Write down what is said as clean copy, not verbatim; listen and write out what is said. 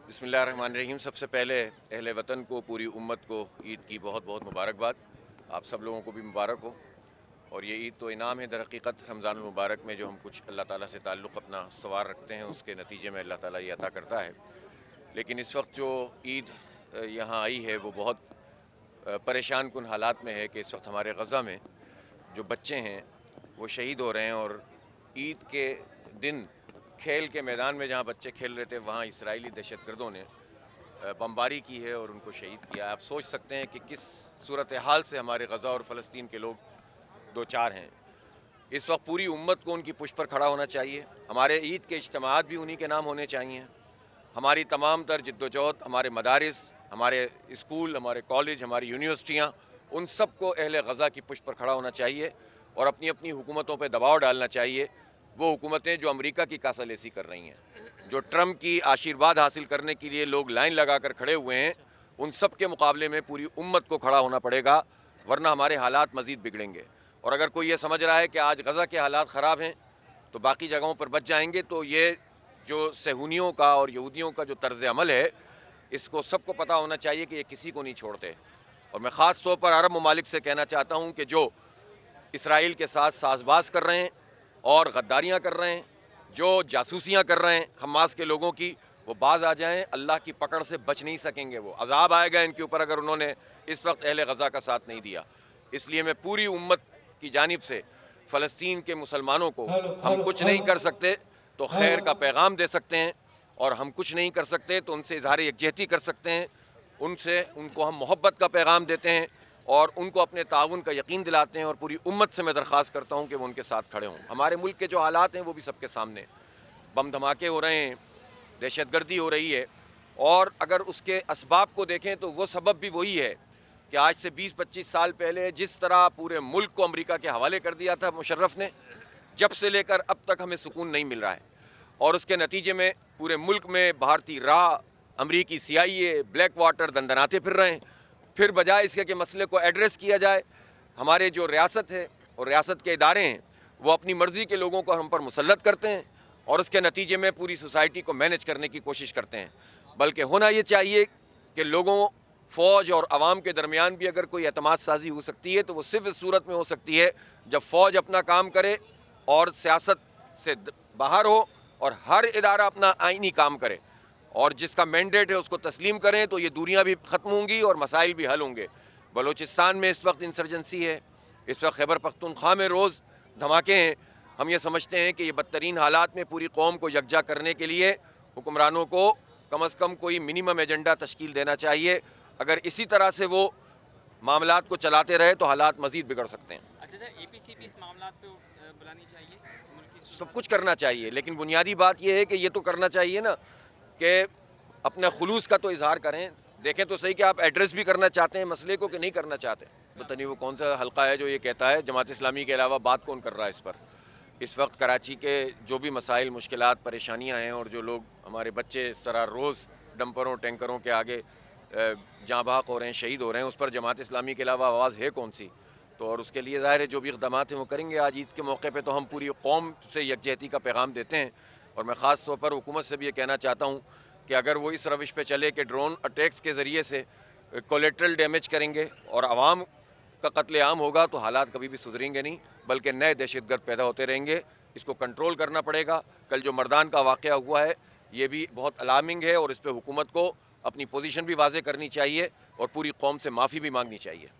बिस्मिल्लाहिर्रहमानिर्रहीम। सबसे पहले अहले वतन को, पूरी उम्मत को ईद की बहुत बहुत मुबारकबाद। आप सब लोगों को भी मुबारक हो। और ये ईद तो इनाम है दर हकीकत रमज़ानुल मुबारक में, जो हम कुछ अल्लाह ताला से ताल्लुक़ अपना सवार रखते हैं, उसके नतीजे में अल्लाह ताला ये अता करता है। लेकिन इस वक्त जो ईद यहाँ आई है वो बहुत परेशान कुन हालात में है कि इस वक्त हमारे गज़ा में जो बच्चे हैं वो शहीद हो रहे हैं। और ईद के दिन खेल के मैदान में जहाँ बच्चे खेल रहे थे, वहाँ इसराइली दहशतगर्दों ने बमबारी की है और उनको शहीद किया। आप सोच सकते हैं कि किस सूरत हाल से हमारे गज़ा और फ़लस्तीन के लोग दो चार हैं। इस वक्त पूरी उम्मत को उनकी पुष्ट पर खड़ा होना चाहिए। हमारे ईद के इज्तिमात भी उन्हीं के नाम होने चाहिए। हमारी तमाम तर जिद्दोजहद, हमारे मदारिस, हमारे स्कूल, हमारे कॉलेज, हमारी यूनिवर्सिटियाँ, उन सब को अहले गज़ा की पुष्ट पर खड़ा होना चाहिए और अपनी अपनी हुकूमतों पर दबाव डालना चाहिए। वो हुकूमतें जो अमेरिका की कासालेसी कर रही हैं, जो ट्रम्प की आशीर्वाद हासिल करने के लिए लोग लाइन लगा कर खड़े हुए हैं, उन सब के मुकाबले में पूरी उम्मत को खड़ा होना पड़ेगा, वरना हमारे हालात मज़ीद बिगड़ेंगे। और अगर कोई ये समझ रहा है कि आज गज़ा के हालात ख़राब हैं तो बाकी जगहों पर बच जाएंगे, तो ये जो सहूनियों का और यहूदियों का जो तर्ज़ अमल है, इसको सबको पता होना चाहिए कि ये किसी को नहीं छोड़ते। और मैं ख़ास तौर पर अरब ममालिक से कहना चाहता हूँ कि जो इसराइल के साथ साज़बाज़ कर रहे हैं और गद्दारियाँ कर रहे हैं, जो जासूसियाँ कर रहे हैं हमास के लोगों की, वो बाज आ जाएं। अल्लाह की पकड़ से बच नहीं सकेंगे। वो अज़ाब आएगा इनके ऊपर अगर उन्होंने इस वक्त अहले गज़ा का साथ नहीं दिया। इसलिए मैं पूरी उम्मत की जानिब से फ़लस्तीन के मुसलमानों को, हम कुछ नहीं कर सकते तो खैर का पैगाम दे सकते हैं, और हम कुछ नहीं कर सकते तो उनसे इज़हार यकजहती कर सकते हैं। उनको हम मोहब्बत का पैगाम देते हैं और उनको अपने ताउन का यकीन दिलाते हैं। और पूरी उम्मत से मैं दरख्वास्त करता हूँ कि वो उनके साथ खड़े हों। हमारे मुल्क के जो हालात हैं वो भी सबके सामने, बम धमाके हो रहे हैं, दहशतगर्दी हो रही है, और अगर उसके असबाब को देखें तो वो सबब भी वही है कि आज से 20-25 साल पहले जिस तरह पूरे मुल्क को अमेरिका के हवाले कर दिया था मुशर्रफ ने, जब से लेकर अब तक हमें सुकून नहीं मिल रहा है। और उसके नतीजे में पूरे मुल्क में भारतीय राह, अमरीकी CIA, ब्लैक वाटर दंदनाते फिर रहे हैं। फिर बजाय इसके कि मसले को एड्रेस किया जाए, हमारे जो रियासत है और रियासत के इदारे हैं वो अपनी मर्ज़ी के लोगों को हम पर मुसल्लत करते हैं और उसके नतीजे में पूरी सोसाइटी को मैनेज करने की कोशिश करते हैं। बल्कि होना ये चाहिए कि लोगों, फ़ौज और आवाम के दरमियान भी अगर कोई एतमाद साजी हो सकती है तो वो सिर्फ इस सूरत में हो सकती है जब फ़ौज अपना काम करे और सियासत से बाहर हो और हर इदारा अपना आइनी काम करे और जिसका मैंडेट है उसको तस्लीम करें, तो ये दूरियां भी ख़त्म होंगी और मसाइल भी हल होंगे। बलूचिस्तान में इस वक्त इंसर्जेंसी है, इस वक्त खैबर पख्तूनख्वा में रोज़ धमाके हैं। हम ये समझते हैं कि ये बदतरीन हालात में पूरी कौम को यकजा करने के लिए हुक्मरानों को कम अज़ कम कोई मिनिमम एजेंडा तश्कील देना चाहिए। अगर इसी तरह से वो मामलात को चलाते रहे तो हालात मज़ीद बिगड़ सकते हैं। अच्छा सर, APCP इस मामलात पे बुलानी चाहिए, सब कुछ करना चाहिए, लेकिन बुनियादी बात यह है कि ये तो करना चाहिए ना कि अपने खुलूस का तो इजहार करें। देखें तो सही कि आप एड्रेस भी करना चाहते हैं मसले को कि नहीं करना चाहते। पता नहीं वो कौन सा हल्का है जो ये कहता है जमात इस्लामी के अलावा बात कौन कर रहा है इस पर। इस वक्त कराची के जो भी मसाइल, मुश्किलात, परेशानियां हैं और जो लोग, हमारे बच्चे इस तरह रोज़ डंपरों टैंकरों के आगे जाँ बहक हो रहे हैं, शहीद हो रहे हैं, उस पर जमात इस्लामी के अलावा आवाज़ है कौन सी? तो और उसके लिए ज़ाहिर है जो भी इक़दाम हैं वो करेंगे। आज ईद के मौके पे तो हम पूरी कौम से यकजहती का पैगाम देते हैं। और मैं ख़ास तौर पर हुकूमत से भी ये कहना चाहता हूँ कि अगर वो इस रविश पे चले कि ड्रोन अटैक्स के ज़रिए से कोलेट्रल डैमेज करेंगे और आवाम का कत्ले आम होगा, तो हालात कभी भी सुधरेंगे नहीं, बल्कि नए दहशतगर्द पैदा होते रहेंगे। इसको कंट्रोल करना पड़ेगा। कल जो मर्दान का वाक़या हुआ है ये भी बहुत अलार्मिंग है और इस पर हुकूमत को अपनी पोजीशन भी वाज़े करनी चाहिए और पूरी कौम से माफ़ी भी मांगनी चाहिए।